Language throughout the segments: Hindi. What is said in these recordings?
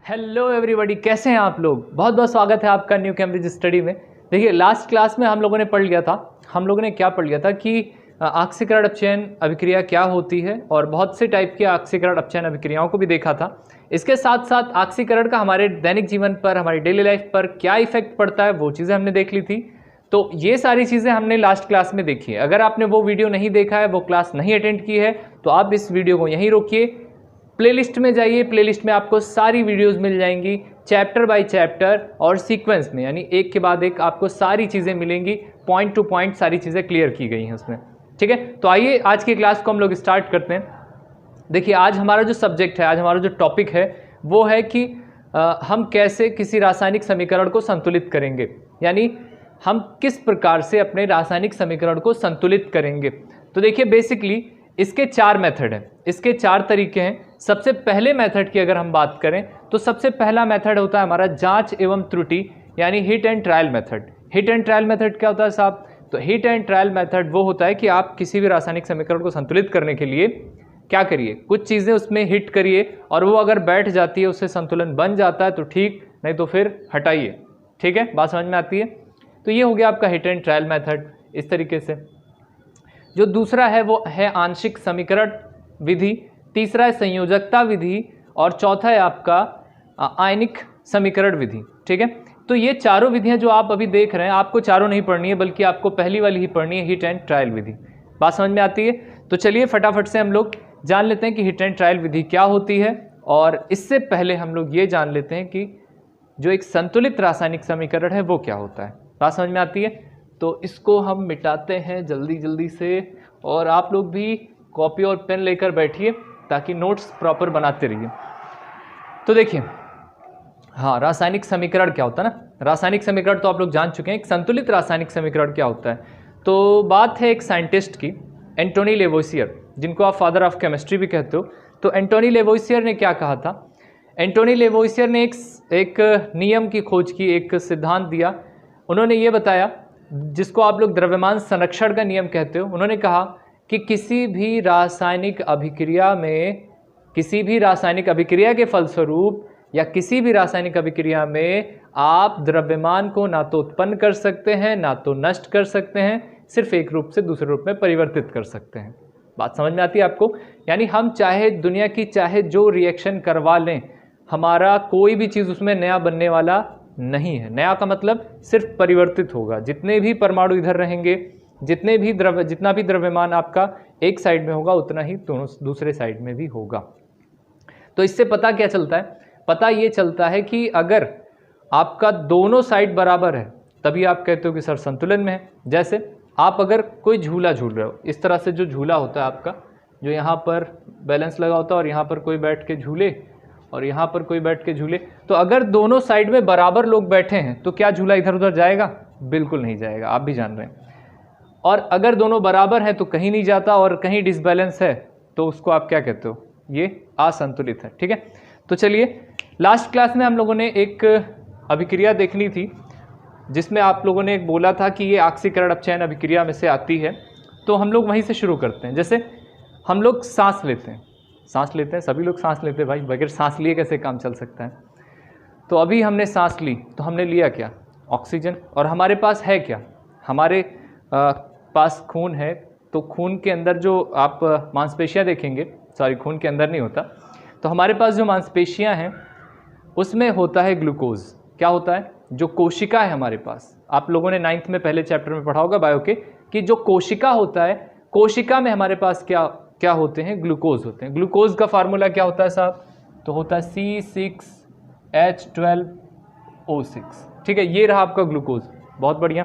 हेलो एवरीबॉडी, कैसे हैं आप लोग। बहुत बहुत स्वागत है आपका न्यू कैम्ब्रिज स्टडी में। देखिए, लास्ट क्लास में हम लोगों ने पढ़ लिया था। हम लोगों ने क्या पढ़ लिया था कि आक्सीकरण अपचयन अभिक्रिया क्या होती है और बहुत से टाइप की आक्सीकरण अपचयन अभिक्रियाओं को भी देखा था। इसके साथ साथ आक्सीकरण का हमारे दैनिक जीवन पर, हमारी डेली लाइफ पर क्या इफेक्ट पड़ता है वो चीज़ें हमने देख ली थी। तो ये सारी चीज़ें हमने लास्ट क्लास में देखी है। अगर आपने वो वीडियो नहीं देखा है, वो क्लास नहीं अटेंड की है, तो आप इस वीडियो को यहीं रोकिए, प्लेलिस्ट में जाइए। प्लेलिस्ट में आपको सारी वीडियोस मिल जाएंगी, चैप्टर बाय चैप्टर और सीक्वेंस में, यानी एक के बाद एक आपको सारी चीज़ें मिलेंगी। पॉइंट टू पॉइंट सारी चीज़ें क्लियर की गई हैं उसमें। ठीक है, तो आइए आज की क्लास को हम लोग स्टार्ट करते हैं। देखिए, आज हमारा जो सब्जेक्ट है, आज हमारा जो टॉपिक है वो है कि हम कैसे किसी रासायनिक समीकरण को संतुलित करेंगे, यानी हम किस प्रकार से अपने रासायनिक समीकरण को संतुलित करेंगे। तो देखिए, बेसिकली इसके 4 मेथड हैं, इसके 4 तरीके हैं। सबसे पहले मेथड की अगर हम बात करें तो सबसे पहला मेथड होता है हमारा जांच एवं त्रुटि, यानी hit and trial method. Hit and trial method क्या होता है साहब? तो हिट एंड ट्रायल मेथड वो होता है कि आप किसी भी रासायनिक समीकरण को संतुलित करने के लिए क्या करिए, कुछ चीज़ें उसमें हिट करिए और वो अगर बैठ जाती है, उससे संतुलन बन जाता है तो ठीक, नहीं तो फिर हटाइए। ठीक है, बात समझ में आती है? तो ये हो गया आपका हिट एंड ट्रायल मेथड। इस तरीके से जो दूसरा है वो है आंशिक समीकरण विधि, तीसरा है संयोजकता विधि और चौथा है आपका आयनिक समीकरण विधि। ठीक है, तो ये चारों विधियां जो आप अभी देख रहे हैं, आपको चारों नहीं पढ़नी है, बल्कि आपको पहली वाली ही पढ़नी है, हिट एंड ट्रायल विधि। बात समझ में आती है? तो चलिए फटाफट से हम लोग जान लेते हैं कि हिट एंड ट्रायल विधि क्या होती है। और इससे पहले हम लोग ये जान लेते हैं कि जो एक संतुलित रासायनिक समीकरण है वो क्या होता है। बात समझ में आती है? तो इसको हम मिटाते हैं जल्दी जल्दी से, और आप लोग भी कॉपी और पेन लेकर बैठिए ताकि नोट्स प्रॉपर बनाते रहिए। तो देखिए, हाँ, रासायनिक समीकरण क्या होता है ना। रासायनिक समीकरण तो आप लोग जान चुके हैं। एक संतुलित रासायनिक समीकरण क्या होता है? तो बात है एक साइंटिस्ट की, एंटोनी लेवोइसियर, जिनको आप फादर ऑफ केमिस्ट्री भी कहते हो। तो एंटोनी लेवोइसियर ने क्या कहा था? एंटोनी लेवोइसियर ने एक नियम की खोज की, एक सिद्धांत दिया। उन्होंने ये बताया, जिसको आप लोग द्रव्यमान संरक्षण का नियम कहते हो। उन्होंने कहा कि किसी भी रासायनिक अभिक्रिया में, किसी भी रासायनिक अभिक्रिया के फलस्वरूप या किसी भी रासायनिक अभिक्रिया में आप द्रव्यमान को ना तो उत्पन्न कर सकते हैं, ना तो नष्ट कर सकते हैं, सिर्फ एक रूप से दूसरे रूप में परिवर्तित कर सकते हैं। बात समझ में आती है आपको? यानी हम चाहे दुनिया की चाहे जो रिएक्शन करवा लें, हमारा कोई भी चीज़ उसमें नया बनने वाला नहीं है। नया का मतलब सिर्फ परिवर्तित होगा। जितने भी परमाणु इधर रहेंगे, जितना भी द्रव्यमान आपका एक साइड में होगा, उतना ही दूसरे साइड में भी होगा। तो इससे पता क्या चलता है? पता ये चलता है कि अगर आपका दोनों साइड बराबर है तभी आप कहते हो कि सर संतुलन में है। जैसे आप अगर कोई झूला झूल रहे हो, इस तरह से जो झूला होता है आपका, जो यहाँ पर बैलेंस लगा होता है और यहाँ पर कोई बैठ के झूले और यहाँ पर कोई बैठ के झूले, तो अगर दोनों साइड में बराबर लोग बैठे हैं तो क्या झूला इधर उधर जाएगा? बिल्कुल नहीं जाएगा, आप भी जान रहे हैं। और अगर दोनों बराबर हैं तो कहीं नहीं जाता, और कहीं डिसबैलेंस है तो उसको आप क्या कहते हो? ये असंतुलित है। ठीक है, तो चलिए, लास्ट क्लास में हम लोगों ने एक अभिक्रिया देखनी थी जिसमें आप लोगों ने एक बोला था कि ये आक्सीकरण अपचयन अभिक्रिया में से आती है। तो हम लोग वहीं से शुरू करते हैं। जैसे हम लोग सांस लेते हैं, सभी लोग सांस लेते हैं भाई, बगैर सांस लिए कैसे काम चल सकता है? तो अभी हमने सांस ली तो हमने लिया क्या? ऑक्सीजन। और हमारे पास है क्या? हमारे पास खून है। तो खून के अंदर जो आप मांसपेशियां देखेंगे, सॉरी, खून के अंदर नहीं होता, तो हमारे पास जो मांसपेशियां हैं उसमें होता है ग्लूकोज। क्या होता है? जो कोशिका है हमारे पास, आप लोगों ने 9th में पहले चैप्टर में पढ़ा होगा बायो के, कि जो कोशिका होता है, कोशिका में हमारे पास क्या होते हैं? ग्लूकोज होते हैं। ग्लूकोज का फार्मूला क्या होता है साहब? तो होता है C6H12O6। ठीक है, ये रहा आपका ग्लूकोज। बहुत बढ़िया।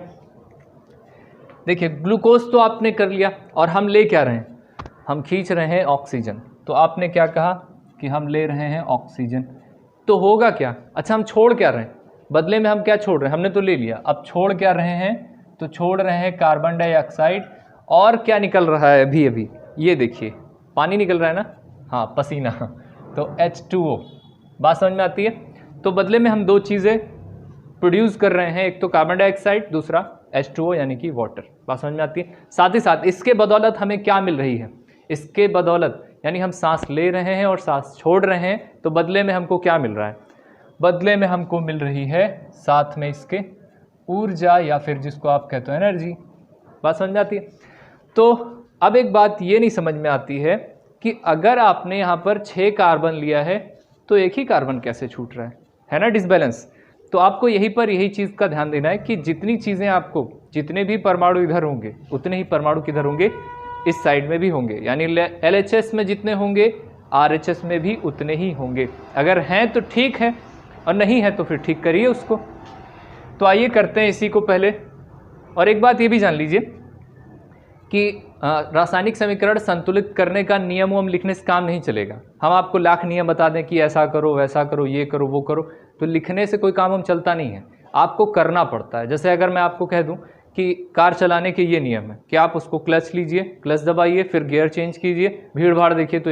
देखिए, ग्लूकोज तो आपने कर लिया, और हम ले क्या रहे हैं? हम खींच रहे हैं ऑक्सीजन। तो आपने क्या कहा कि हम ले रहे हैं ऑक्सीजन। तो होगा क्या? अच्छा, हम छोड़ क्या रहे हैं? बदले में हम क्या छोड़ रहे हैं? हमने तो ले लिया, अब छोड़ क्या रहे हैं? तो छोड़ रहे हैं कार्बन डाइऑक्साइड। और क्या निकल रहा है अभी? ये देखिए, पानी निकल रहा है ना, हाँ, पसीना, तो H2O। बात समझ में आती है? तो बदले में हम 2 चीज़ें प्रोड्यूस कर रहे हैं, एक तो कार्बन डाइऑक्साइड, दूसरा H2O यानी कि वाटर। बात समझ में आती है? साथ ही साथ इसके बदौलत हमें क्या मिल रही है? इसके बदौलत, यानी हम सांस ले रहे हैं और सांस छोड़ रहे हैं, तो बदले में हमको क्या मिल रहा है? बदले में हमको मिल रही है साथ में इसके ऊर्जा या फिर जिसको आप कहते हो एनर्जी। बात समझ में आती है? तो अब एक बात ये नहीं समझ में आती है कि अगर आपने यहाँ पर 6 कार्बन लिया है तो एक ही कार्बन कैसे छूट रहा है ना, डिसबैलेंस। तो आपको यही चीज़ का ध्यान देना है कि जितनी चीज़ें आपको, जितने भी परमाणु इधर होंगे उतने ही परमाणु किधर होंगे, इस साइड में भी होंगे। यानी LHS में जितने होंगे RHS में भी उतने ही होंगे। अगर हैं तो ठीक है और नहीं है तो फिर ठीक करिए उसको। तो आइए करते हैं इसी को पहले। और एक बात ये भी जान लीजिए कि रासायनिक समीकरण संतुलित करने का नियम हम लिखने से काम नहीं चलेगा। हम आपको लाख नियम बता दें कि ऐसा करो वैसा करो ये करो वो करो, तो लिखने से कोई काम हम चलता नहीं है, आपको करना पड़ता है। जैसे अगर मैं आपको कह दूं कि कार चलाने के ये नियम है कि आप उसको क्लच लीजिए, क्लच दबाइए, फिर गियर चेंज कीजिए, भीड़ भाड़ देखिए तो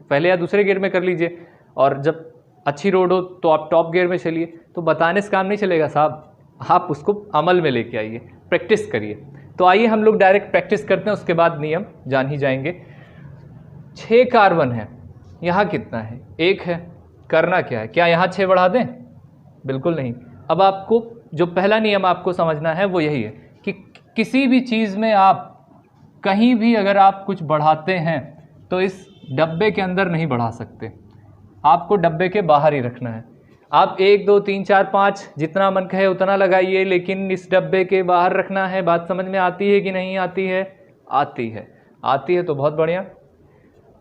पहले या दूसरे गियर में कर लीजिए, और जब अच्छी रोड हो तो आप टॉप गियर में चलिए। तो बताने से काम नहीं चलेगा साहब, आप उसको अमल में लेके आइए, प्रैक्टिस करिए। तो आइए हम लोग डायरेक्ट प्रैक्टिस करते हैं, उसके बाद नियम जान ही जाएंगे। 6 कार्बन है, यहाँ कितना है? 1 है। करना क्या है? क्या यहाँ 6 बढ़ा दें? बिल्कुल नहीं। अब आपको जो पहला नियम आपको समझना है वो यही है कि किसी भी चीज़ में आप कहीं भी अगर आप कुछ बढ़ाते हैं तो इस डब्बे के अंदर नहीं बढ़ा सकते, आपको डब्बे के बाहर ही रखना है। आप 1 2 3 4 5 जितना मन कहे उतना लगाइए, लेकिन इस डब्बे के बाहर रखना है। बात समझ में आती है कि नहीं आती है? आती है। आती है तो बहुत बढ़िया।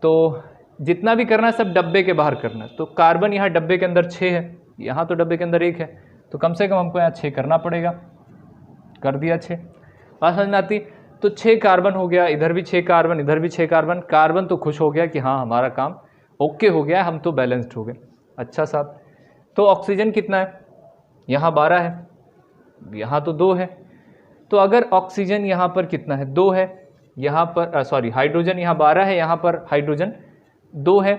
तो जितना भी करना है सब डब्बे के बाहर करना है। तो कार्बन यहाँ डब्बे के अंदर 6 है, यहाँ तो डब्बे के अंदर 1 है, तो कम से कम हमको यहाँ 6 करना पड़ेगा। कर दिया 6। बात समझ में आती? तो 6 कार्बन हो गया, इधर भी 6 कार्बन, इधर भी 6 कार्बन। कार्बन तो खुश हो गया कि हाँ हमारा काम ओके हो गया, हम तो बैलेंस्ड हो गए। अच्छा साहब, तो ऑक्सीजन कितना है? यहाँ 12 है, यहाँ तो 2 है। तो अगर ऑक्सीजन यहाँ पर कितना है? 2 है। यहाँ पर हाइड्रोजन यहाँ 12 है, यहाँ पर हाइड्रोजन 2 है।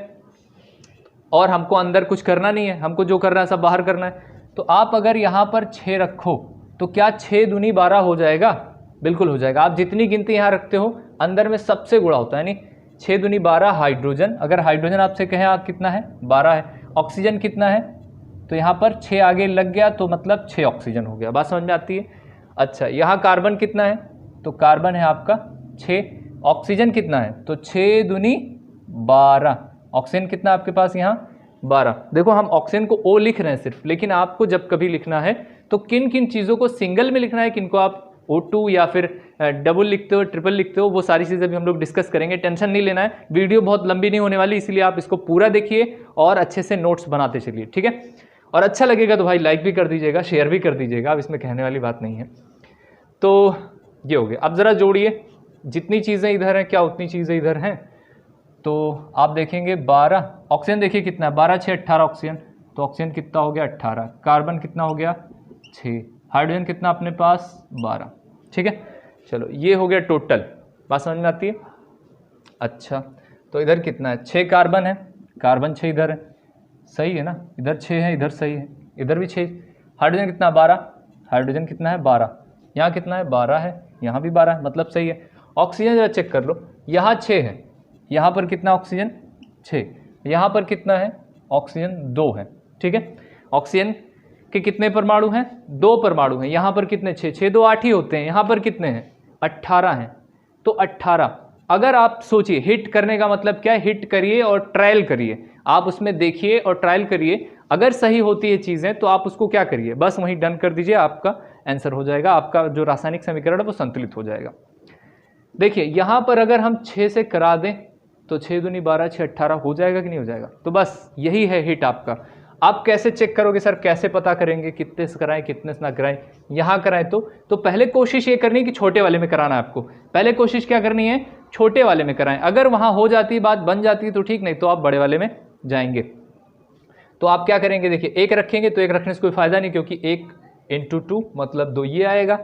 और हमको अंदर कुछ करना नहीं है, हमको जो करना है सब बाहर करना है। तो आप अगर यहाँ पर 6 रखो तो क्या 6 दूनी 12 हो जाएगा? बिल्कुल हो जाएगा। आप जितनी गिनती यहाँ रखते हो अंदर में सबसे गुणा होता है, यानी 6 दूनी 12 हाइड्रोजन। अगर हाइड्रोजन आपसे कहें आप कितना है? 12 है। ऑक्सीजन कितना है? तो यहाँ पर 6 आगे लग गया तो मतलब 6 ऑक्सीजन हो गया। बात समझ में आती है? अच्छा, यहाँ कार्बन कितना है? तो कार्बन है आपका 6। ऑक्सीजन कितना है? तो 6 दूनी 12। ऑक्सीजन कितना आपके पास यहाँ? 12। देखो हम ऑक्सीजन को O लिख रहे हैं सिर्फ, लेकिन आपको जब कभी लिखना है तो किन किन चीज़ों को सिंगल में लिखना है, किनको आप O2 या फिर डबल लिखते हो, ट्रिपल लिखते हो, वो सारी चीज़ें भी हम लोग डिस्कस करेंगे। टेंशन नहीं लेना है, वीडियो बहुत लंबी नहीं होने वाली, इसलिए आप इसको पूरा देखिए और अच्छे से नोट्स बनाते चलिए, ठीक है? और अच्छा लगेगा तो भाई लाइक भी कर दीजिएगा, शेयर भी कर दीजिएगा, अब इसमें कहने वाली बात नहीं है। तो ये हो गया। अब ज़रा जोड़िए, जितनी चीज़ें इधर हैं क्या उतनी चीज़ें इधर हैं? तो आप देखेंगे 12। ऑक्सीजन देखिए कितना है? 12 6 18 ऑक्सीजन। तो ऑक्सीजन कितना हो गया? 18। कार्बन कितना हो गया? 6। हाइड्रोजन कितना अपने पास? 12। ठीक है, चलो ये हो गया टोटल। बात समझ में आती है? अच्छा, तो इधर कितना है? 6 कार्बन है, कार्बन 6 इधर है, सही है ना? इधर 6 है, इधर सही है, इधर भी 6। हाइड्रोजन कितना? 12। हाइड्रोजन कितना है? 12। यहाँ कितना है? 12 है, यहाँ भी 12 है, मतलब सही है। ऑक्सीजन जरा चेक कर लो, यहाँ 6 है, यहाँ पर कितना ऑक्सीजन? 6। यहाँ पर कितना है? ऑक्सीजन 2 है, ठीक है। ऑक्सीजन के कितने परमाणु हैं? 2 परमाणु हैं। यहाँ पर कितने? 6 6 2 8 ही होते हैं। यहाँ पर कितने हैं? 18 हैं। तो 18। अगर आप सोचिए, हिट करने का मतलब क्या है? हिट करिए और ट्रायल करिए, आप उसमें देखिए और ट्रायल करिए। अगर सही होती है चीज़ें तो आप उसको क्या करिए? बस वहीं डन कर दीजिए, आपका आंसर हो जाएगा, आपका जो रासायनिक समीकरण है वो संतुलित हो जाएगा। देखिए यहाँ पर अगर हम 6 से करा दें तो 6 दूनी 12 6 18 हो जाएगा कि नहीं हो जाएगा? तो बस यही है हिट आपका। आप कैसे चेक करोगे सर, कैसे पता करेंगे कितने से कराएं कितने से ना कराएं? यहाँ कराएं तो पहले कोशिश ये करनी है कि छोटे वाले में कराना है आपको। पहले कोशिश क्या करनी है? छोटे वाले में कराएं। अगर वहाँ हो जाती बात, बन जाती है तो ठीक, नहीं तो आप बड़े वाले में जाएंगे। तो आप क्या करेंगे? देखिए 1 रखेंगे तो 1 रखने से कोई फायदा नहीं, क्योंकि 1 × 2 मतलब 2 ये आएगा।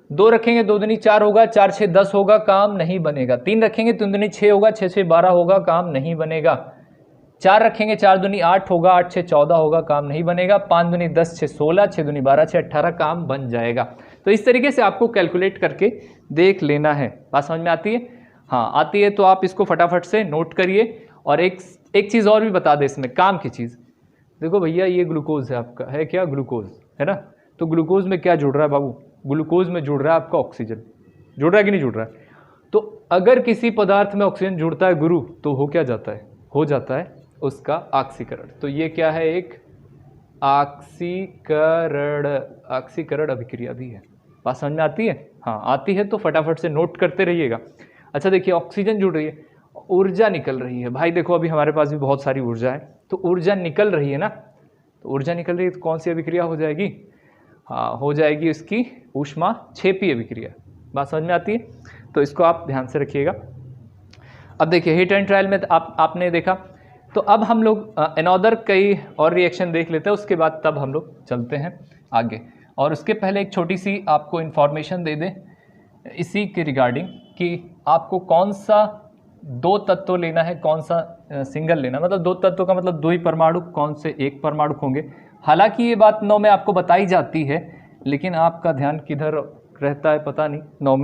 2 रखेंगे 2 दूनी 4 होगा, 4 6 10 होगा, काम नहीं बनेगा। 3 रखेंगे 3 दूनी 6 होगा, 6 6 12 होगा, काम नहीं बनेगा। 4 रखेंगे 4 दूनी 8 होगा, 8 6 14 होगा, काम नहीं बनेगा। 5 दूनी 10 6 16, 6 दूनी 12 6 18, काम बन जाएगा। तो इस तरीके से आपको कैलकुलेट करके देख लेना है। बात समझ में आती है? हाँ आती है, तो आप इसको फटाफट से नोट करिए। और एक चीज़ और भी बता दें इसमें काम की चीज़। देखो भैया ये ग्लूकोज है आपका, है क्या ग्लूकोज, है ना। तो ग्लूकोज में क्या जुड़ रहा है बाबू, ग्लूकोज में जुड़ रहा है आपका ऑक्सीजन, जुड़ रहा है कि नहीं जुड़ रहा है। तो अगर किसी पदार्थ में ऑक्सीजन जुड़ता है गुरु, तो हो क्या जाता है, हो जाता है उसका ऑक्सीकरण। तो ये क्या है, एक ऑक्सीकरण अभिक्रिया भी है। बात समझ में आती है, हाँ आती है तो फटाफट से नोट करते रहिएगा। अच्छा देखिए, ऑक्सीजन जुड़ रही है, ऊर्जा निकल रही है भाई। देखो अभी हमारे पास भी बहुत सारी ऊर्जा है, तो ऊर्जा निकल रही है ना, तो ऊर्जा निकल रही है तो कौन सी अभिक्रिया हो जाएगी, हाँ हो जाएगी उसकी ऊष्माक्षेपी अभिक्रिया। बात समझ में आती है, तो इसको आप ध्यान से रखिएगा। अब देखिए हिट एंड ट्रायल में आपने देखा, तो अब हम लोग अनदर कई और रिएक्शन देख लेते हैं, उसके बाद तब हम लोग चलते हैं आगे। और उसके पहले एक छोटी सी आपको इन्फॉर्मेशन दे दें इसी के रिगार्डिंग कि आपको कौन सा दो तत्व लेना है, कौन सा सिंगल लेना, मतलब दो तत्व का मतलब दो ही परमाणु, कौन से एक परमाणु होंगे। हालांकि ये बात 9 में आपको बताई जाती है, लेकिन आपका ध्यान किधर रहता है पता नहीं। 9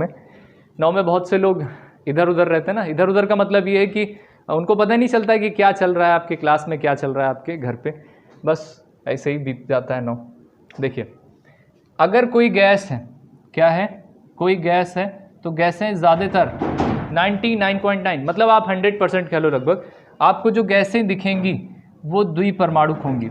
में बहुत से लोग इधर उधर रहते हैं ना। इधर उधर का मतलब ये है कि उनको पता नहीं चलता है कि क्या चल रहा है आपके क्लास में, क्या चल रहा है आपके घर पे, बस ऐसे ही बीत जाता है 9। देखिए अगर कोई गैस है, क्या है, कोई गैस है, तो गैसें ज़्यादातर 99.9 मतलब आप 100% कह लो लगभग, आपको जो गैसें दिखेंगी वो द्विपरमाणुक होंगी।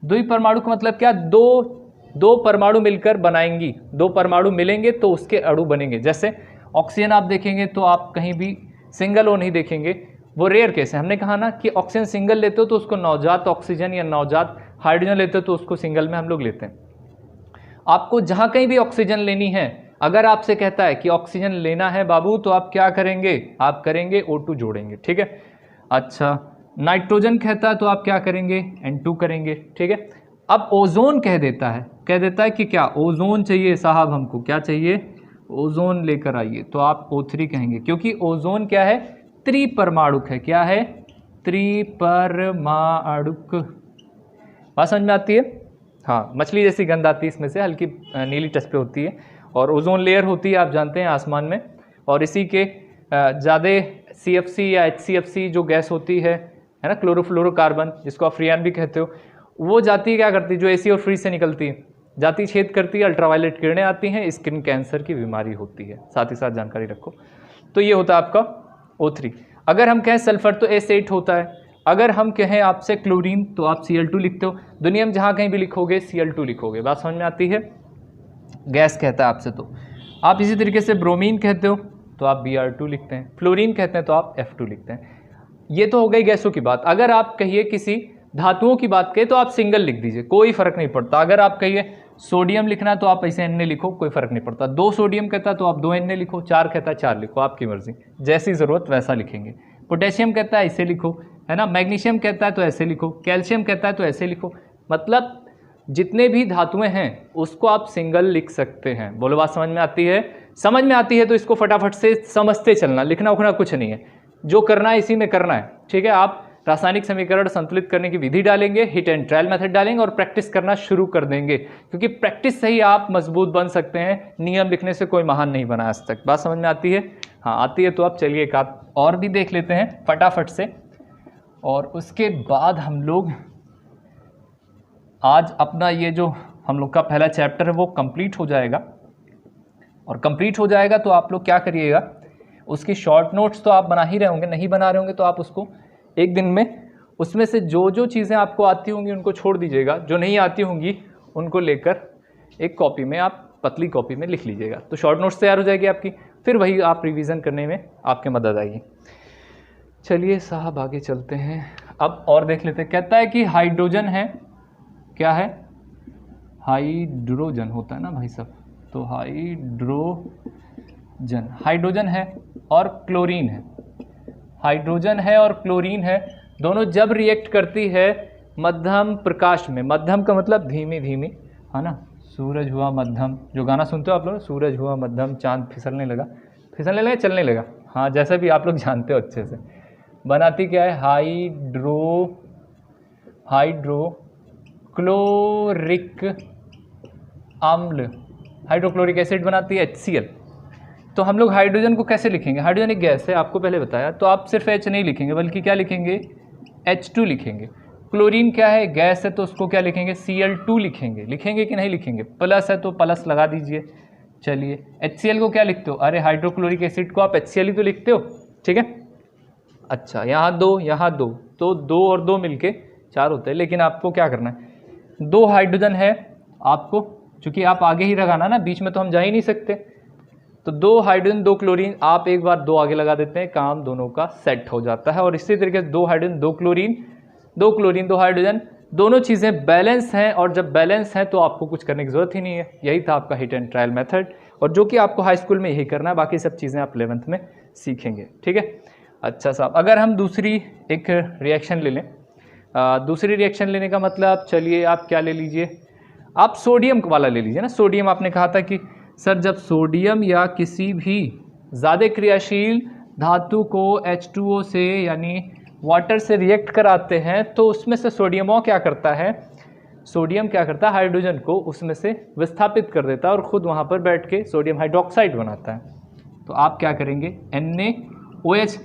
द्विपरमाणुक का मतलब क्या, दो परमाणु मिलकर बनाएंगी, दो परमाणु मिलेंगे तो उसके अणु बनेंगे। जैसे ऑक्सीजन आप देखेंगे तो आप कहीं भी सिंगल ओ नहीं देखेंगे, वो रेयर केस है। हमने कहा ना कि ऑक्सीजन सिंगल लेते हो तो उसको नवजात ऑक्सीजन या नवजात हाइड्रोजन लेते हो तो उसको सिंगल में हम लोग लेते हैं। आपको जहाँ कहीं भी ऑक्सीजन लेनी है, अगर आपसे कहता है कि ऑक्सीजन लेना है बाबू, तो आप क्या करेंगे, आप करेंगे O2 जोड़ेंगे, ठीक है। अच्छा नाइट्रोजन कहता है तो आप क्या करेंगे, N2 करेंगे, ठीक है। अब ओजोन कह देता है कि क्या ओजोन चाहिए साहब, हमको क्या चाहिए, ओजोन लेकर आइए, तो आप O3 कहेंगे, क्योंकि ओजोन क्या है, त्रिपरमाणुक है। क्या है, त्रिपरमाणुक। बात समझ में आती है, हाँ मछली जैसी गंध आती है इसमें से, हल्की नीली टच पे होती है, और ओजोन लेयर होती है आप जानते हैं आसमान में, और इसी के ज़्यादा CFC या HCFC जो गैस होती है ना, क्लोरोफ्लोरोकार्बन, जिसको आप फ्रियान भी कहते हो, वो जाती क्या करती है, जो AC और फ्रीज से निकलती है, जाती छेद करती है, अल्ट्रावायलेट किरणें आती हैं, स्किन कैंसर की बीमारी होती है, साथ ही साथ जानकारी रखो। तो ये होता है आपका O3। अगर हम कहें सल्फर तो S8 होता है। अगर हम कहें आपसे क्लोरीन तो आप Cl2 लिखते हो। दुनिया में जहाँ कहीं भी लिखोगे Cl2 लिखोगे। बात समझ में आती है, गैस कहता है आपसे तो आप इसी तरीके से ब्रोमीन कहते हो तो आप Br2 लिखते हैं, फ्लोरीन कहते हैं तो आप F2 लिखते हैं। ये तो हो गई गैसों की बात। अगर आप कहिए किसी धातुओं की बात करें तो आप सिंगल लिख दीजिए, कोई फर्क नहीं पड़ता। अगर आप कहिए सोडियम लिखना है तो आप ऐसे Na लिखो, कोई फर्क नहीं पड़ता। 2 सोडियम कहता है तो आप 2 Na लिखो, 4 कहता है 4 लिखो, आपकी मर्जी, जैसी ज़रूरत वैसा लिखेंगे। पोटेशियम कहता है ऐसे लिखो, है ना, मैग्नीशियम कहता है तो ऐसे लिखो, कैल्शियम कहता है तो ऐसे लिखो। मतलब जितने भी धातुएं हैं उसको आप सिंगल लिख सकते हैं। बोलो बात समझ में आती है, समझ में आती है तो इसको फटाफट से समझते चलना, लिखना उखना कुछ नहीं है, जो करना है इसी में करना है, ठीक है। आप रासायनिक समीकरण संतुलित करने की विधि डालेंगे, हिट एंड ट्रायल मेथड डालेंगे और प्रैक्टिस करना शुरू कर देंगे, क्योंकि प्रैक्टिस से ही आप मजबूत बन सकते हैं। नियम लिखने से कोई महान नहीं बना आज तक। बात समझ में आती है, हाँ आती है तो आप चलिए एक आध और भी देख लेते हैं फटाफट से, और उसके बाद हम लोग आज अपना ये जो हम लोग का पहला चैप्टर है वो कंप्लीट हो जाएगा। और कंप्लीट हो जाएगा तो आप लोग क्या करिएगा, उसकी शॉर्ट नोट्स तो आप बना ही रहे होंगे, नहीं बना रहे होंगे तो आप उसको एक दिन में उसमें से जो जो चीज़ें आपको आती होंगी उनको छोड़ दीजिएगा, जो नहीं आती होंगी उनको लेकर एक कॉपी में, आप पतली कॉपी में लिख लीजिएगा, तो शॉर्ट नोट्स तैयार हो जाएगी आपकी, फिर वही आप रिवीजन करने में आपके मदद आएगी। चलिए साहब आगे चलते हैं, अब और देख लेते हैं। कहता है कि हाइड्रोजन है, क्या है, हाइड्रोजन होता है ना भाई साहब, तो हाइड्रोजन है और क्लोरीन है, हाइड्रोजन है और क्लोरीन है, दोनों जब रिएक्ट करती है मध्यम प्रकाश में, मध्यम का मतलब धीमी धीमी, है ना, सूरज हुआ मध्यम, जो गाना सुनते हो आप लोग, सूरज हुआ मध्यम, चांद फिसलने लगा, चलने लगा, हाँ जैसा भी आप लोग जानते हो अच्छे से, बनाती क्या है, हाइड्रोक्लोरिक अम्ल, हाइड्रोक्लोरिक एसिड बनाती है HCl। तो हम लोग हाइड्रोजन को कैसे लिखेंगे, हाइड्रोजन एक गैस है, आपको पहले बताया, तो आप सिर्फ H नहीं लिखेंगे बल्कि क्या लिखेंगे, H2 लिखेंगे। क्लोरीन क्या है, गैस है, तो उसको क्या लिखेंगे, Cl2 लिखेंगे। लिखेंगे कि नहीं लिखेंगे, प्लस है तो प्लस लगा दीजिए। चलिए HCl को क्या लिखते हो, अरे हाइड्रोक्लोरिक एसिड को आप HCl ही तो लिखते हो, ठीक है। अच्छा यहाँ 2 यहाँ 2, तो 2 और 2 मिलके 4 होते हैं। लेकिन आपको क्या करना है, 2 हाइड्रोजन है आपको, चूँकि आप आगे ही लगाना ना, बीच में तो हम जा ही नहीं सकते। तो 2 हाइड्रोजन 2 क्लोरीन, आप एक बार 2 आगे लगा देते हैं, काम दोनों का सेट हो जाता है। और इसी तरीके से 2 हाइड्रोजन 2 क्लोरीन 2 क्लोरीन 2 हाइड्रोजन, दोनों चीज़ें बैलेंस हैं। और जब बैलेंस हैं तो आपको कुछ करने की ज़रूरत ही नहीं है। यही था आपका हिट एंड ट्रायल मेथड, और जो कि आपको हाई स्कूल में यही करना है, बाकी सब चीज़ें आप 11th में सीखेंगे, ठीक है। अच्छा साहब, अगर हम दूसरी एक रिएक्शन ले लें, दूसरी रिएक्शन लेने का मतलब, चलिए आप क्या ले लीजिए, आप सोडियम वाला ले लीजिए ना। सोडियम आपने कहा था कि सर जब सोडियम या किसी भी ज़्यादा क्रियाशील धातु को H2O से यानी वाटर से रिएक्ट कराते हैं तो उसमें से सोडियम क्या करता है, सोडियम क्या करता है, हाइड्रोजन को उसमें से विस्थापित कर देता है और ख़ुद वहाँ पर बैठ के सोडियम हाइड्रोक्साइड बनाता है। तो आप क्या करेंगे, NaOH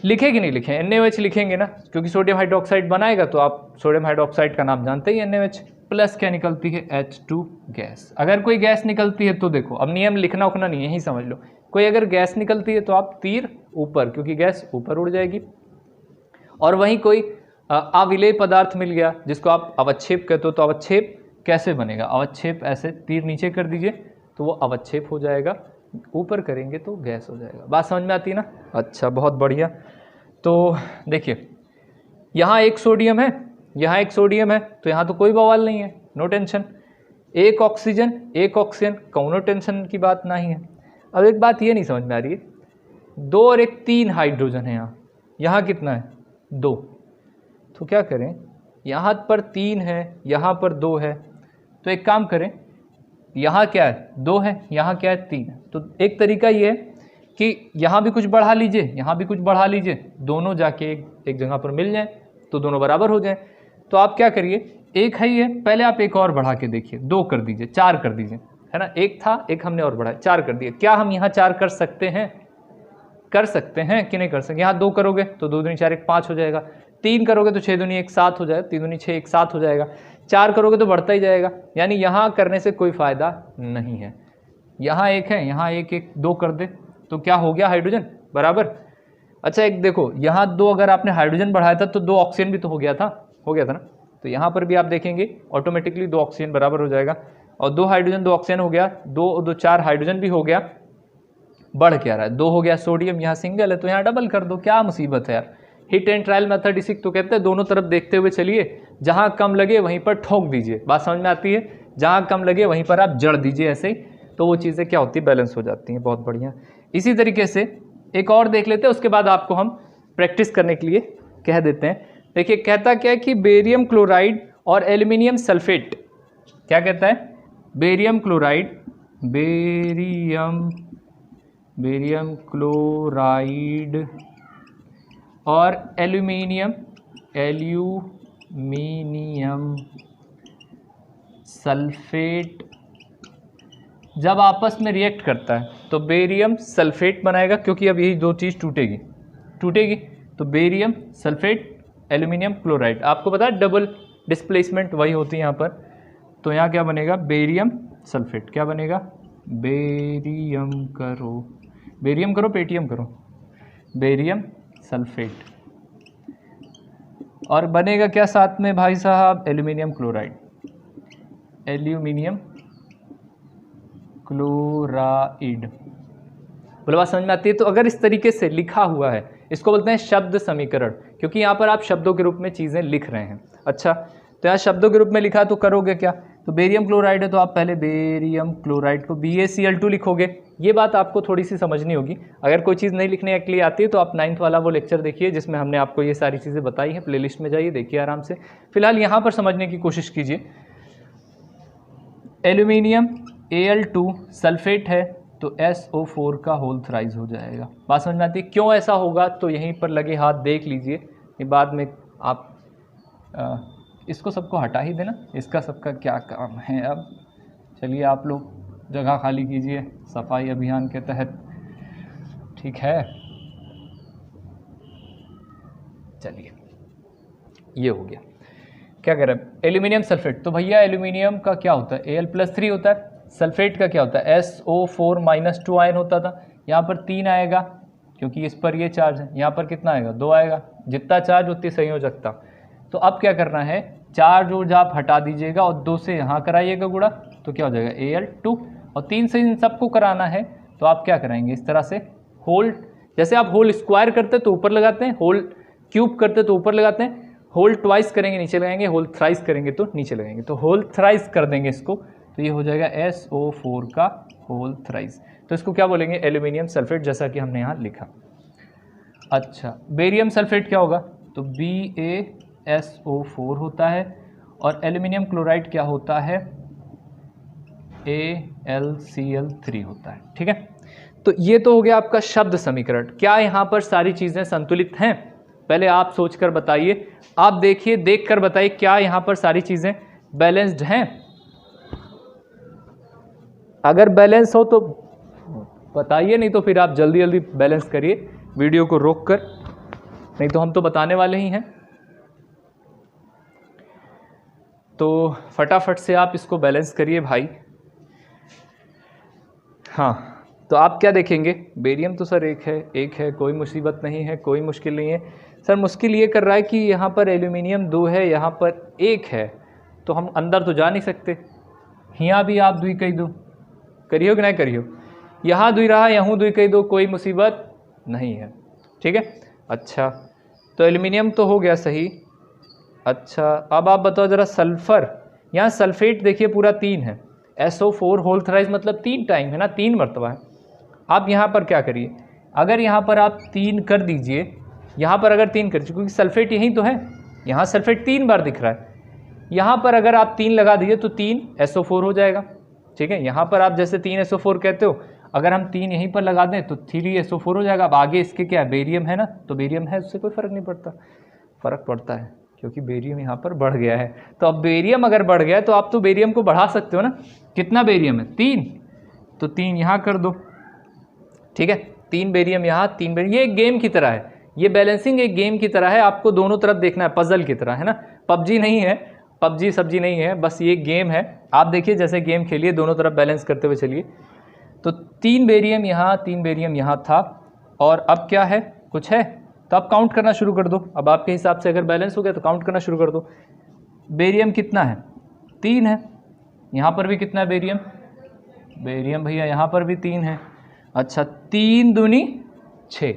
लिखे कि नहीं लिखे, NaOH लिखेंगे ना, क्योंकि सोडियम हाइड्रोक्साइड बनाएगा तो आप सोडियम हाइड्रोक्साइड का नाम जानते ही NaOH। प्लस क्या निकलती है, H2 गैस। अगर कोई गैस निकलती है तो देखो, अब नियम लिखना उखना नहीं, यही समझ लो, कोई अगर गैस निकलती है तो आप तीर ऊपर, क्योंकि गैस ऊपर उड़ जाएगी। और वहीं कोई अविलेय पदार्थ मिल गया जिसको आप अवक्षेप कहते हो, तो अवक्षेप कैसे बनेगा, अवक्षेप ऐसे तीर नीचे कर दीजिए तो वो अवक्षेप हो जाएगा, ऊपर करेंगे तो गैस हो जाएगा। बात समझ में आती है ना। अच्छा बहुत बढ़िया। तो देखिए यहाँ एक सोडियम है, यहाँ एक सोडियम है, तो यहाँ तो कोई बवाल नहीं है, नो टेंशन। एक ऑक्सीजन एक ऑक्सीजन, कौनो टेंशन की बात नहीं है। अब एक बात ये नहीं समझ में आ रही है, 2 और 1 3 हाइड्रोजन है यहाँ, यहाँ कितना है 2, तो क्या करें, यहाँ पर 3 है यहाँ पर 2 है, तो एक काम करें, यहाँ क्या है 2 है, यहाँ क्या है 3 है। तो एक तरीका ये है कि यहाँ भी कुछ बढ़ा लीजिए, यहाँ भी कुछ बढ़ा लीजिए, दोनों जाके एक जगह पर मिल जाएं तो दोनों बराबर हो जाएं। तो आप क्या करिए, एक है ये, पहले आप एक और बढ़ा के देखिए, 2 कर दीजिए, 4 कर दीजिए, है ना। एक था, एक हमने और बढ़ाया, 4 कर दिए। क्या हम यहाँ 4 कर सकते हैं, कर सकते हैं कि नहीं कर सकते। यहाँ 2 करोगे तो 2 दूनी 4 1 5 हो जाएगा, 3 करोगे तो 6 दूनी 1 7 हो जाएगा, 3 दूनी 6 1 7 हो जाएगा, 4 करोगे तो बढ़ता ही जाएगा। यानी यहाँ करने से कोई फ़ायदा नहीं है। यहाँ एक है, यहाँ एक एक 2 कर दे तो क्या हो गया, हाइड्रोजन बराबर। अच्छा एक देखो, यहाँ 2 अगर आपने हाइड्रोजन बढ़ाया था तो 2 ऑक्सीजन भी तो हो गया था ना। तो यहाँ पर भी आप देखेंगे ऑटोमेटिकली 2 ऑक्सीजन बराबर हो जाएगा, और 2 हाइड्रोजन 2 ऑक्सीजन हो गया, 2 4 हाइड्रोजन भी हो गया। बढ़ क्या रहा है, 2 हो गया सोडियम, यहाँ सिंगल है तो यहाँ डबल कर दो, क्या मुसीबत है यार। हिट एंड ट्रायल मेथड इसी तो कहते हैं, दोनों तरफ देखते हुए चलिए, जहाँ कम लगे वहीं पर ठोक दीजिए। बात समझ में आती है, जहाँ कम लगे वहीं पर आप जड़ दीजिए ऐसे ही, तो वो चीज़ें क्या होती है, बैलेंस हो जाती हैं। बहुत बढ़िया। इसी तरीके से एक और देख लेते हैं, उसके बाद आपको हम प्रैक्टिस करने के लिए कह देते हैं। देखिए कहता क्या है कि बेरियम क्लोराइड और एल्यूमिनियम सल्फेट, क्या कहता है, बेरियम क्लोराइड, बेरियम क्लोराइड और एल्यूमिनियम सल्फेट जब आपस में रिएक्ट करता है तो बेरियम सल्फेट बनाएगा, क्योंकि अब यही 2 चीज़ टूटेगी तो बेरियम सल्फेट एल्यूमिनियम क्लोराइड। आपको पता है डबल डिस्प्लेसमेंट वही होती है यहाँ पर। तो यहाँ क्या बनेगा, बेरियम सल्फेट, क्या बनेगा, बेरियम करो पेटीएम करो, बेरियम सल्फेट। और बनेगा क्या साथ में भाई साहब, एल्यूमिनियम क्लोराइड, एल्यूमिनियम क्लोराइड। बोले बात समझ में आती है। तो अगर इस तरीके से लिखा हुआ है, इसको बोलते हैं शब्द समीकरण, क्योंकि यहाँ पर आप शब्दों के रूप में चीज़ें लिख रहे हैं। अच्छा तो यहाँ शब्दों के रूप में लिखा तो करोगे क्या, तो बेरियम क्लोराइड है तो आप पहले बेरियम क्लोराइड को BaCl2 लिखोगे। ये बात आपको थोड़ी सी समझनी होगी। अगर कोई चीज़ नहीं लिखने के लिए आती है तो आप 9th वाला वो लेक्चर देखिए जिसमें हमने आपको ये सारी चीज़ें बताई हैं, प्लेलिस्ट में जाइए देखिए आराम से। फिलहाल यहाँ पर समझने की कोशिश कीजिए। एल्यूमिनियम Al2 सल्फेट है तो SO4 का होल थ्राइज हो जाएगा। बात समझ में आती है। क्यों ऐसा होगा तो यहीं पर लगे हाथ देख लीजिए, ये बाद में आप इसको सबको हटा ही देना, इसका सबका क्या काम है। अब चलिए आप लोग जगह खाली कीजिए सफाई अभियान के तहत, ठीक है। चलिए ये हो गया। क्या कह रहे हैं, एल्यूमिनियम सल्फेट। तो भैया एल्यूमिनियम का क्या होता है, Al+3 होता है। सल्फेट का क्या होता है, SO4-2 आयन होता था। यहाँ पर 3 आएगा क्योंकि इस पर ये चार्ज है। यहाँ पर कितना आएगा, 2 आएगा। जितना चार्ज उतनी संयोजकता। तो अब क्या करना है, चार्ज ऊर्जा आप हटा दीजिएगा और 2 से यहाँ कराइएगा गुणा, तो क्या हो जाएगा Al2। और 3 से इन सबको कराना है तो आप क्या कराएंगे, इस तरह से होल, जैसे आप होल स्क्वायर करते तो ऊपर लगाते हैं, होल क्यूब करते तो ऊपर लगाते हैं, होल ट्वाइस करेंगे नीचे लगाएंगे, होल थ्राइस करेंगे तो नीचे लगाएंगे। तो होल थ्राइस कर देंगे इसको, तो ये हो जाएगा SO4 का होल थ्राइस। तो इसको क्या बोलेंगे, एल्यूमिनियम सल्फेट, जैसा कि हमने यहाँ लिखा। अच्छा, बेरियम सल्फेट क्या होगा, तो BaSO4 होता है। और एल्यूमिनियम क्लोराइड क्या होता है, AlCl3 होता है। ठीक है, तो ये तो हो गया आपका शब्द समीकरण। क्या यहाँ पर सारी चीज़ें संतुलित हैं, पहले आप सोचकर बताइए, आप देखिए, देखकर बताइए, क्या यहाँ पर सारी चीज़ें बैलेंस्ड हैं। अगर बैलेंस हो तो बताइए, नहीं तो फिर आप जल्दी जल्दी बैलेंस करिए वीडियो को रोककर, नहीं तो हम तो बताने वाले ही हैं। तो फटाफट से आप इसको बैलेंस करिए भाई। हाँ, तो आप क्या देखेंगे, बेरियम तो सर एक है, कोई मुसीबत नहीं है, कोई मुश्किल नहीं है। सर मुश्किल ये कर रहा है कि यहाँ पर एल्यूमिनियम 2 है, यहाँ पर 1 है, तो हम अंदर तो जा नहीं सकते। यहाँ भी आप 2 कही दो, करियो कि नहीं करियो, यहाँ 2 रहा, यहाँ 2 कही दो, कोई मुसीबत नहीं है। ठीक है, अच्छा तो एल्यूमिनियम तो हो गया सही। अच्छा, अब आप बताओ ज़रा सल्फ़र, यहाँ सल्फेट देखिए पूरा 3 है, SO4 होल थ्राइस मतलब 3 टाइम है ना, 3 मरतबा है। आप यहाँ पर क्या करिए, अगर यहाँ पर आप 3 कर दीजिए, यहाँ पर अगर 3 कर दीजिए, क्योंकि सल्फेट यहीं तो है, यहाँ सल्फेट 3 बार दिख रहा है, यहाँ पर अगर आप 3 लगा दीजिए तो 3 SO4 हो जाएगा। ठीक है, यहाँ पर आप जैसे 3 SO4 कहते हो, अगर हम 3 यहीं पर लगा दें तो 3 SO4 हो जाएगा। अब आगे इसके क्या है, बेरियम है ना, तो बेरियम है, उससे कोई फ़र्क नहीं पड़ता। फ़र्क पड़ता है क्योंकि बेरियम यहाँ पर बढ़ गया है। तो अब बेरियम अगर बढ़ गया है तो आप तो बेरियम को बढ़ा सकते हो ना। कितना बेरियम है, 3, तो 3 यहाँ कर दो। ठीक है, 3 बेरियम यहाँ, 3 बेरियम, ये एक गेम की तरह है, ये बैलेंसिंग एक गेम की तरह है, आपको दोनों तरफ देखना है, पजल की तरह है ना। पबजी नहीं है, पबजी सब्जी नहीं है, बस ये गेम है। आप देखिए जैसे गेम खेलिए, दोनों तरफ बैलेंस करते हुए चलिए। तो 3 बेरियम यहाँ, 3 बेरियम यहाँ था, और अब क्या है, कुछ है, तो आप काउंट करना शुरू कर दो। अब आपके हिसाब से अगर बैलेंस हो गया तो काउंट करना शुरू कर दो। बेरियम कितना है, 3 है, यहाँ पर भी कितना है बेरियम, बेरियम भैया यहाँ पर भी 3 है। अच्छा, 3 दूनी 6।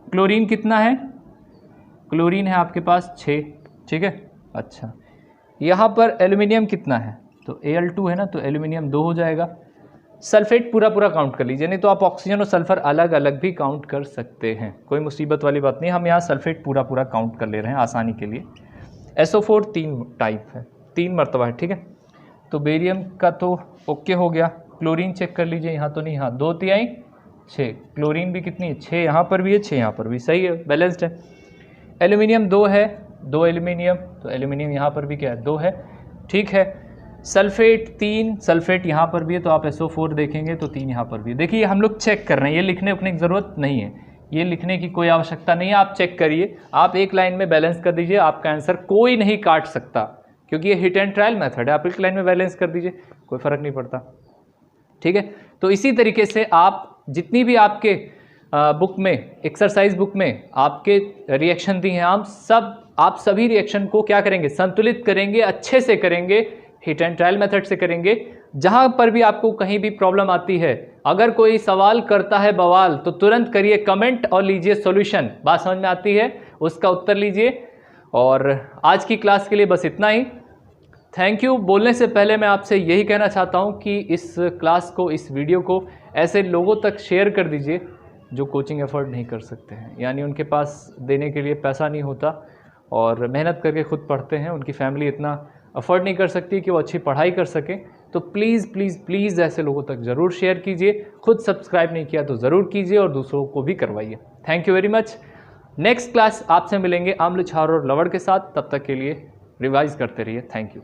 क्लोरीन कितना है, क्लोरीन है आपके पास 6। ठीक है, अच्छा यहाँ पर एल्यूमिनियम कितना है, तो Al2 है ना, तो एल्यूमिनियम 2 हो जाएगा। सल्फेट पूरा पूरा काउंट कर लीजिए, नहीं तो आप ऑक्सीजन और सल्फर अलग अलग भी काउंट कर सकते हैं, कोई मुसीबत वाली बात नहीं। हम यहाँ सल्फेट पूरा पूरा काउंट कर ले रहे हैं आसानी के लिए। SO4 3 टाइप है, 3 मरतबा है। ठीक है, तो बेरियम का तो ओके हो गया। क्लोरीन चेक कर लीजिए, यहाँ तो नहीं, हाँ 2 तिहाई 6। क्लोरीन भी कितनी है, 6 यहाँ पर भी है, 6 यहाँ पर भी, सही है, बैलेंस्ड है। एल्यूमिनियम 2 है, 2 एल्यूमिनियम, तो एल्यूमिनियम यहाँ पर भी क्या है, 2 है। ठीक है, सल्फेट 3, सल्फेट यहाँ पर भी है, तो आप SO4 देखेंगे तो 3 यहाँ पर भी है। देखिए हम लोग चेक कर रहे हैं, ये लिखने उखने की ज़रूरत नहीं है, ये लिखने की कोई आवश्यकता नहीं है, आप चेक करिए, आप एक लाइन में बैलेंस कर दीजिए, आपका आंसर कोई नहीं काट सकता, क्योंकि ये हिट एंड ट्रायल मेथड है। आप एक लाइन में बैलेंस कर दीजिए, कोई फ़र्क नहीं पड़ता। ठीक है, तो इसी तरीके से आप जितनी भी आपके बुक में, एक्सरसाइज बुक में आपके रिएक्शन दी हैं, आप सभी रिएक्शन को क्या करेंगे, संतुलित करेंगे, अच्छे से करेंगे, हिट एंड ट्रायल मेथड से करेंगे। जहां पर भी आपको कहीं भी प्रॉब्लम आती है, अगर कोई सवाल करता है बवाल, तो तुरंत करिए कमेंट और लीजिए सॉल्यूशन। बात समझ में आती है, उसका उत्तर लीजिए। और आज की क्लास के लिए बस इतना ही। Thank you. बोलने से पहले मैं आपसे यही कहना चाहता हूं कि इस क्लास को, इस वीडियो को ऐसे लोगों तक शेयर कर दीजिए जो कोचिंग अफोर्ड नहीं कर सकते हैं, यानी उनके पास देने के लिए पैसा नहीं होता और मेहनत करके खुद पढ़ते हैं, उनकी फैमिली इतना अफोर्ड नहीं कर सकती कि वो अच्छी पढ़ाई कर सकें। तो प्लीज़ प्लीज़ प्लीज़ ऐसे लोगों तक ज़रूर शेयर कीजिए। खुद सब्सक्राइब नहीं किया तो ज़रूर कीजिए और दूसरों को भी करवाइए। Thank you very much. Next class आपसे मिलेंगे आम्ल, क्षार और लवण के साथ। तब तक के लिए रिवाइज करते रहिए। Thank you.